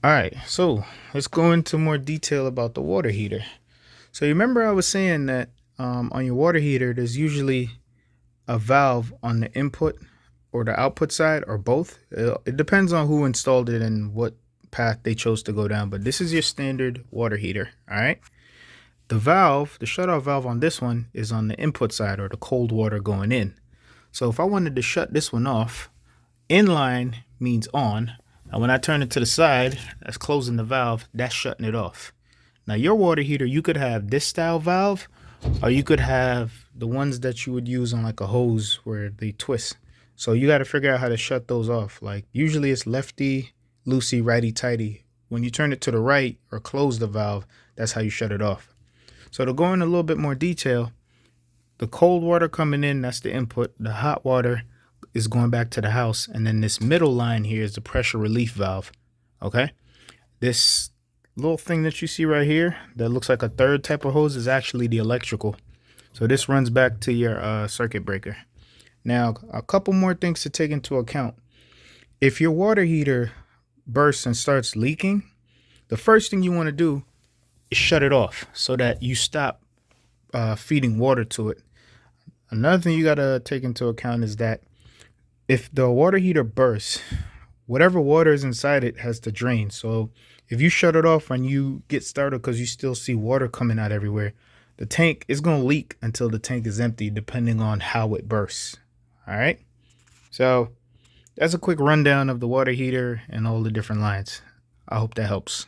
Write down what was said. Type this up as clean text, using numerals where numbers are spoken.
All right, so let's go into more detail about the water heater. So you remember I was saying that on your water heater, there's usually a valve on the input or the output side or both. It depends on who installed it and what path they chose to go down, but this is your standard water heater, all right? The valve, the shutoff valve on this one is on the input side or the cold water going in. So if I wanted to shut this one off, inline means on. And when I turn it to the side, that's closing the valve, that's shutting it off. Now your water heater, you could have this style valve, or you could have the ones that you would use on like a hose where they twist. So you got to figure out how to shut those off. Like usually it's lefty, loosey, righty, tighty. When you turn it to the right or close the valve, that's how you shut it off. So to go in a little bit more detail, the cold water coming in, that's the input. The hot water is going back to the house. And then this middle line here is the pressure relief valve. Okay. This little thing that you see right here that looks like a third type of hose is actually the electrical. So this runs back to your circuit breaker. Now, a couple more things to take into account. If your water heater bursts and starts leaking, the first thing you want to do is shut it off so that you stop feeding water to it. Another thing you got to take into account is that if the water heater bursts, whatever water is inside it has to drain. So if you shut it off when you get started because you still see water coming out everywhere, the tank is going to leak until the tank is empty, depending on how it bursts. All right. So that's a quick rundown of the water heater and all the different lines. I hope that helps.